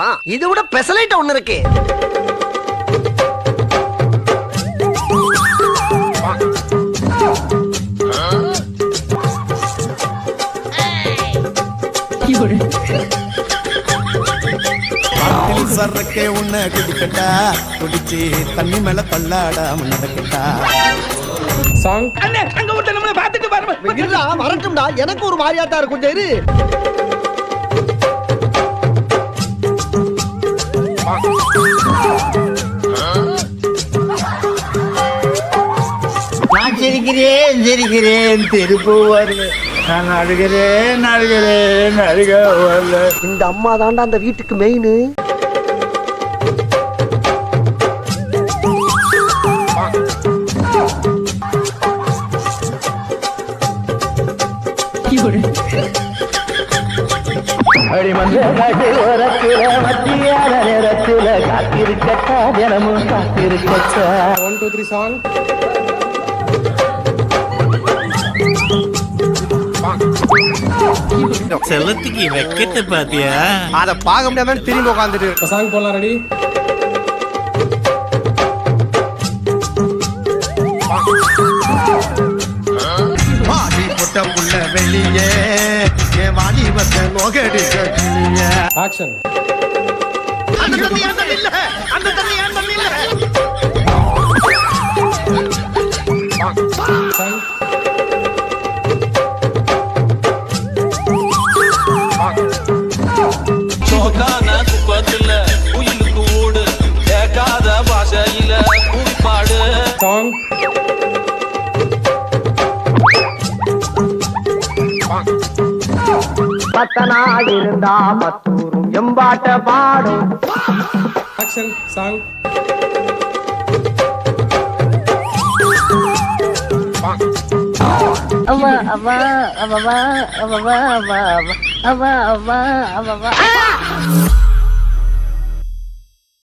வா இது விட பெசலைட் ஒண்ணு இருக்கு. சரக்கே உன்னை குடிக்கட்டா குடிச்சு தண்ணி மேல தள்ளாடாம நடக்கட்டா. சாங் அண்ணே அங்க ஒருத்தன் நம்மள பாத்துட்டு பாரு. இல்ல வரட்டும்டா, எனக்கு ஒரு மாதிரியாத்தா இருக்கும். கொஞ்சம் இரு. நான் சிரிக்கிறேன் சிரிக்கிறேன் திருப்பு வருது. நான் அழுகிறேன் அழுகிறேன் அழுக வரல. இந்த அம்மா தாண்டா அந்த வீட்டுக்கு மெயின். மத்தியான நேரத்துல காத்திருக்கட்டா தினமும் காத்திருக்கட்டா. 1 2 3 சாங் செல்லத்துக்கு வெக்கத்தை பாத்தியா? அத பாக்க முடியாம திரும்பி உட்காந்துட்டு சாங் போலாம். ரெடி வாடி புட்ட புள்ள வெளியே என் வாடி வந்த நோகடிச்ச கிளியே. ஆக்ஷன் அந்த தண்ணி அந்த இல்ல அந்த தண்ணி அந்த இல்ல. சாங் சோகான குப்பத்துல உயிலுக்கு ஓடு கேட்காத பாஷையில கூப்பாடு. சாங் பத்தனா இருந்தா பத்தூரும் எம்பாட்ட பாடும். ஆக்ஷன் சாங் அம்மா அம்மா அம்மா அம்மா அம்மா அம்மா அம்மா அம்மா அம்மா